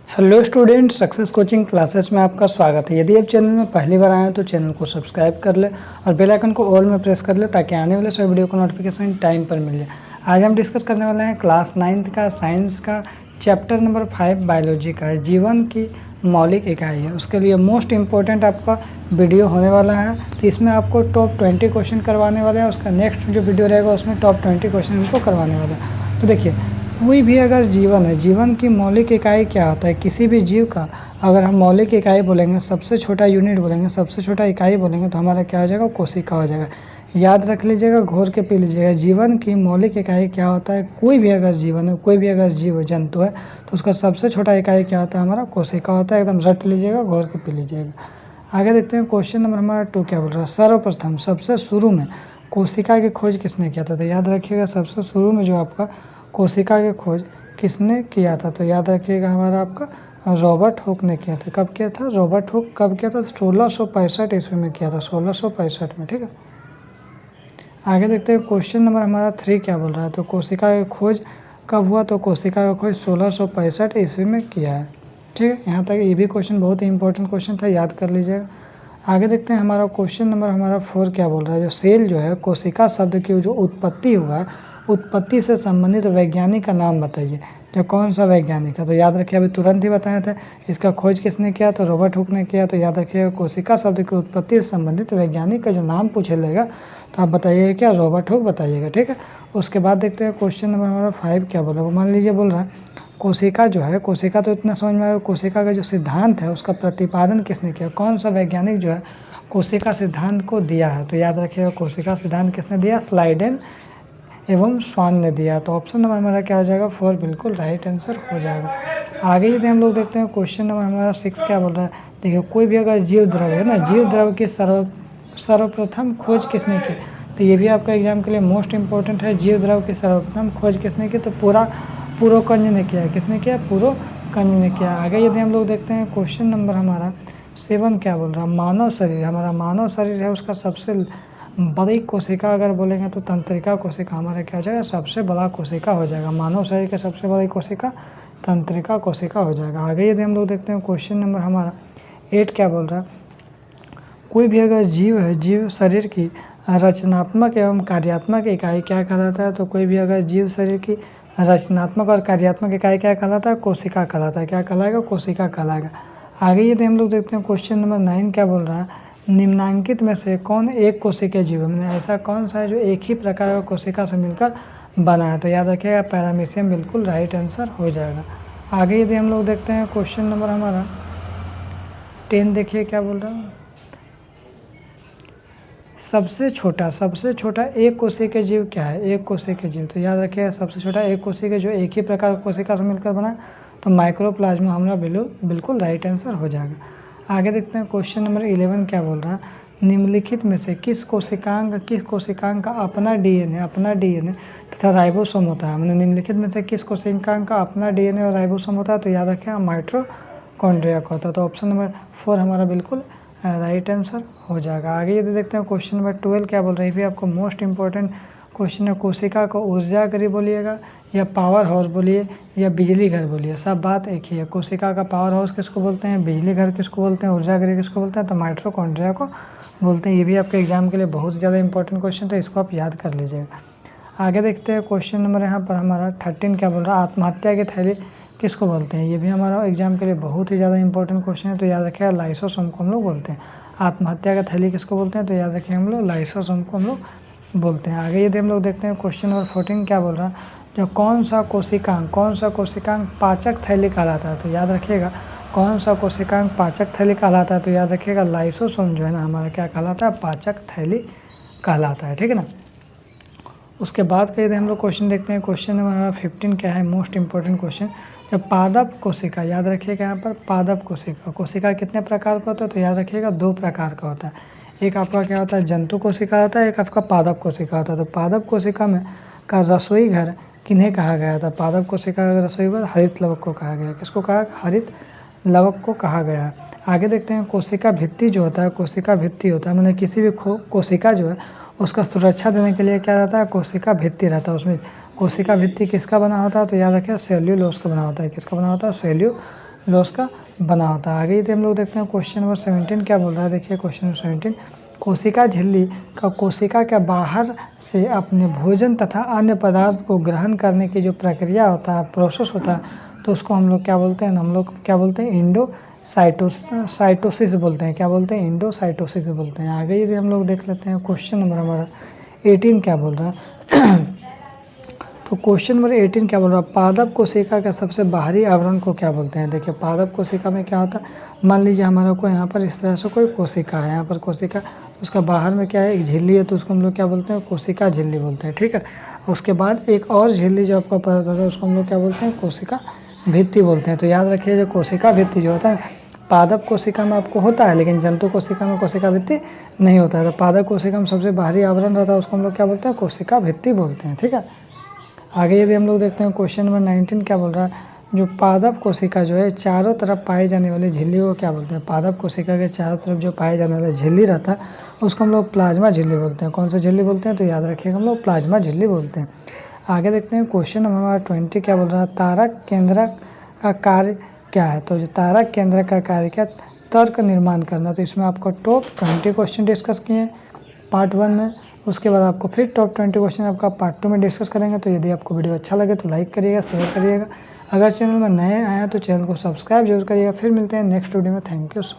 Hello student, success coaching classes में आपका स्वागत है। यदि आप चैनल में पहली बार आए हैं तो चैनल को सब्सक्राइब कर ले और बेल आइकन को ऑल में प्रेस कर ले ताकि आने वाले सभी वीडियो को नोटिफिकेशन टाइम पर मिल जाए। आज हम डिस्कस करने वाले हैं क्लास 9th का साइंस का चैप्टर नंबर 5 बायोलॉजी का है, जीवन की मौलिक इकाई है। उसके लिए मोस्ट इम्पोर्टेंट आपका वीडियो होने वाला है। तो इसमें आपको टॉप 20 क्वेश्चन करवाने वाले हैं। उसका नेक्स्ट जो वीडियो रहेगा उसमें टॉप 20 क्वेश्चन हमको करवाने वाला है। तो देखिए, कोई भी अगर जीवन है, जीवन की मौलिक इकाई क्या होता है? किसी भी जीव का अगर हम मौलिक इकाई बोलेंगे, सबसे छोटा यूनिट बोलेंगे, सबसे छोटा इकाई बोलेंगे तो हमारा क्या हो जाएगा? कोशिका हो जाएगा। याद रख लीजिएगा, घोर के पी लीजिएगा। जीवन की मौलिक इकाई क्या होता है? कोई भी अगर जीवन है, कोई भी अगर जीव जंतु है तो उसका सबसे छोटा इकाई क्या होता है? हमारा कोशिका होता है। एकदम रट लीजिएगा, घोर के पी लीजिएगा। आगे देखते हैं क्वेश्चन नंबर हमारा 2 क्या बोल रहा है। सर्वप्रथम, सबसे शुरू में कोशिका की खोज किसने किया था? तो याद रखिएगा, सबसे शुरू में जो आपका कोशिका की खोज किसने किया था? तो याद रखिएगा, हमारा आपका रॉबर्ट हुक ने किया था। कब किया था? रॉबर्ट हुक कब किया था? 1665 ईस्वी में किया था, 1665 में। ठीक है, आगे देखते हैं क्वेश्चन नंबर हमारा 3 क्या बोल रहा है। तो कोशिका की खोज कब हुआ? तो कोशिका की खोज 1665 ईस्वी में किया है। ठीक है, यहाँ तक ये भी क्वेश्चन बहुत ही इंपॉर्टेंट क्वेश्चन था, याद कर लीजिएगा। आगे देखते हैं हमारा क्वेश्चन नंबर हमारा 4 क्या बोल रहा है। जो सेल जो है, कोशिका शब्द की जो उत्पत्ति हुआ है, उत्पत्ति से संबंधित वैज्ञानिक का नाम बताइए। जो कौन सा वैज्ञानिक है? तो याद रखिए, अभी तुरंत ही बताए थे। इसका खोज किसने किया? तो रॉबर्ट हुक ने किया। तो याद रखिएगा, कोशिका शब्द की उत्पत्ति से संबंधित वैज्ञानिक का जो नाम पूछे लेगा तो आप बताइएगा क्या? रॉबर्ट हुक बताइएगा। ठीक है, उसके बाद देखते हैं क्वेश्चन नंबर हमारा 5 क्या बोला। वो मान लीजिए बोल रहा है कोशिका जो है, कोशिका तो इतना समझ में आया। कोशिका का जो सिद्धांत है उसका प्रतिपादन किसने किया? कौन सा वैज्ञानिक जो है कोशिका सिद्धांत को दिया है? तो याद रखिएगा, कोशिका सिद्धांत किसने दिया? स्लाइडेन एवं स्वान ने दिया। तो ऑप्शन नंबर हमारा क्या हो जाएगा? 4 बिल्कुल राइट आंसर हो जाएगा। आगे यदि हम लोग देखते हैं क्वेश्चन नंबर हमारा 6 क्या बोल रहा है। देखिए, कोई भी अगर जीव द्रव है ना, जीव द्रव की सर्वप्रथम खोज किसने की? तो ये भी आपका एग्जाम के लिए मोस्ट इंपॉर्टेंट है। जीव द्रव की सर्वप्रथम खोज किसने की? तो पुरोकंज ने किया। किसने किया? पुरोकंज ने किया। आगे यदि हम लोग देखते हैं क्वेश्चन नंबर हमारा 7 क्या बोल रहा है। मानव शरीर, हमारा मानव शरीर है, उसका सबसे बड़ी कोशिका अगर बोलेंगे तो तंत्रिका कोशिका हमारा क्या हो जाएगा? सबसे बड़ा कोशिका हो जाएगा। मानव शरीर की सबसे बड़ी कोशिका तंत्रिका कोशिका हो जाएगा। आगे यदि हम लोग देखते हैं क्वेश्चन नंबर हमारा 8 क्या बोल रहा है। कोई भी अगर जीव है, जीव शरीर की रचनात्मक एवं कार्यात्मक इकाई क्या कहलाता है? तो कोई भी अगर जीव शरीर की रचनात्मक और कार्यात्मक इकाई क्या कहलाता है? कोशिका कहलाता है। क्या कहलाएगा? कोशिका कहलाएगा। आगे यदि हम लोग देखते हैं क्वेश्चन नंबर 9 क्या बोल रहा है। निम्नांकित में से कौन एक कोशिकीय जीव है? ऐसा कौन सा है जो एक ही प्रकार का कोशिका से मिलकर बना है? तो याद रखिएगा, पैरामीशियम बिल्कुल राइट आंसर हो जाएगा। आगे यदि हम लोग देखते हैं क्वेश्चन नंबर हमारा 10, देखिए क्या बोल रहा है। सबसे छोटा एक कोशिकीय जीव क्या है? एक कोशिकीय जीव, तो याद रखिएगा, सबसे छोटा एक कोशिकीय जो एक ही प्रकार कोशिका से मिलकर बना तो माइक्रोप्लाज्मा हमारा बिल्कुल राइट आंसर हो जाएगा। आगे देखते हैं क्वेश्चन नंबर 11 क्या बोल रहा है। निम्नलिखित में से किस कोशिकांग का अपना डीएनए तथा राइबोसोम होता है? हमने निम्नलिखित में से किस कोशिकांग का अपना डीएनए और राइबोसोम होता है? तो याद रखिएगा, माइटोकॉन्ड्रिया का होता है। तो ऑप्शन नंबर 4 हमारा बिल्कुल राइट आंसर हो जाएगा। आगे यदि देखते हैं क्वेश्चन नंबर 12 क्या बोल रही है। भी आपको मोस्ट इंपॉर्टेंट क्वेश्चन है। कोशिका को ऊर्जा गृह बोलिएगा या पावर हाउस बोलिए या बिजली घर बोलिए, सब बात एक ही है। कोशिका का पावर हाउस किसको बोलते हैं? बिजली घर किसको बोलते हैं? ऊर्जा गृह किसको बोलते हैं? तो माइटोकॉन्ड्रिया को बोलते हैं। ये भी आपके एग्जाम के लिए बहुत ज़्यादा इंपॉर्टेंट क्वेश्चन था, इसको आप याद कर लीजिएगा। आगे देखते हैं क्वेश्चन नंबर यहाँ पर हमारा 13 क्या बोल रहा है। आत्महत्या की थैली किसको बोलते हैं? ये भी हमारा एग्जाम के लिए बहुत ही ज़्यादा इंपॉर्टेंट क्वेश्चन है, तो याद रखिएगा, लाइसोसोम को हम लोग बोलते हैं। आत्महत्या का थैली किसको बोलते हैं? तो याद रखिए, हम लोग लाइसोसोम को हम लोग बोलते हैं। आगे यदि हम लोग देखते हैं क्वेश्चन नंबर 14 क्या बोल रहा है। जो कौन सा कोशिकांग पाचक थैली कहलाता है? तो याद रखिएगा, कौन सा कोशिकांग पाचक थैली कहलाता है? तो याद रखिएगा, लाइसोसोम जो है ना हमारा क्या कहलाता है? पाचक थैली कहलाता है। ठीक है ना। उसके बाद का यदि हम लोग क्वेश्चन देखते हैं, क्वेश्चन नंबर हमारा 15 क्या है, मोस्ट इंपॉर्टेंट क्वेश्चन। जब पादप कोशिका, याद रखिएगा यहाँ पर पादप कोशिका कितने प्रकार का होता है? तो याद रखिएगा 2 प्रकार का होता है। एक आपका क्या होता है? जंतु कोशिका होता है, एक आपका पादप कोशिका होता है। तो पादप कोशिका में का रसोई घर किन्हें कहा गया था? पादप कोशिका का रसोई घर हरित लवक को कहा गया। किसको कहा? हरित लवक को कहा गया। आगे देखते हैं कोशिका भित्ति जो होता है, कोशिका भित्ति होता है, मैंने किसी भी कोशिका जो है उसका सुरक्षा देने के लिए क्या रहता है? कोशिका भित्ति रहता है। उसमें कोशिका भित्ति किसका बना होता है? तो याद रखिए, सेल्यूलोज का बना होता है। किसका बना होता है? लॉस का बना होता है। आगे यदि हम लोग देखते हैं क्वेश्चन नंबर 17 क्या बोल रहा है, देखिए क्वेश्चन नंबर 17, कोशिका झिल्ली का कोशिका के बाहर से अपने भोजन तथा अन्य पदार्थ को ग्रहण करने की जो प्रक्रिया होता है, प्रोसेस होता है, तो उसको हम लोग क्या बोलते हैं, हम लोग क्या बोलते हैं, साइटोसिस बोलते हैं। क्या बोलते हैं, इंडोसाइटोसिस बोलते हैं। आगे यदि हम लोग देख लेते हैं क्वेश्चन नंबर हमारा 18 क्या बोल रहा है तो क्वेश्चन नंबर 18 क्या बोल रहा है, पादप कोशिका का सबसे बाहरी आवरण को क्या बोलते हैं। देखिए पादप कोशिका में क्या होता है, मान लीजिए हमारा को यहाँ पर इस तरह से कोई कोशिका है, यहाँ पर कोशिका, उसका बाहर में क्या है, एक झिल्ली है, तो उसको हम लोग क्या बोलते हैं, कोशिका झिल्ली बोलते हैं। ठीक है, उसके बाद एक और झिल्ली जो आपको पता चलता है उसको हम लोग क्या बोलते हैं, कोशिका भित्ति बोलते हैं। तो याद रखिए जो कोशिका भित्ति जो होता है पादप कोशिका में आपको होता है, लेकिन जंतु कोशिका में कोशिका भित्ति नहीं होता है। तो पादप कोशिका में सबसे बाहरी आवरण रहता है उसको हम लोग क्या बोलते हैं, कोशिका भित्ति बोलते हैं। ठीक है, आगे यदि हम लोग देखते हैं क्वेश्चन नंबर 19 क्या बोल रहा है, जो पादप कोशिका जो है चारों तरफ पाई जाने वाली झिल्ली को क्या बोलते हैं। पादप कोशिका के चारों तरफ जो पाए जाने वाला झिल्ली रहता है उसको हम लोग प्लाज्मा झिल्ली बोलते हैं। कौन सा झिल्ली बोलते हैं, तो याद रखिएगा हम लोग प्लाज्मा झिल्ली बोलते हैं। आगे देखते हैं क्वेश्चन नंबर 20 क्या बोल रहा है, तारक केंद्रक का कार्य क्या है। तो जो तारक केंद्रक का कार्य क्या, तर्क निर्माण करना। तो इसमें आपको टॉप 20 क्वेश्चन डिस्कस किए पार्ट 1 में, उसके बाद आपको फिर टॉप 20 क्वेश्चन आपका पार्ट 2 में डिस्कस करेंगे। तो यदि आपको वीडियो अच्छा लगे तो लाइक करिएगा, शेयर करिएगा। अगर चैनल में नए आए हैं तो चैनल को सब्सक्राइब जरूर करिएगा। फिर मिलते हैं नेक्स्ट वीडियो में। Thank you so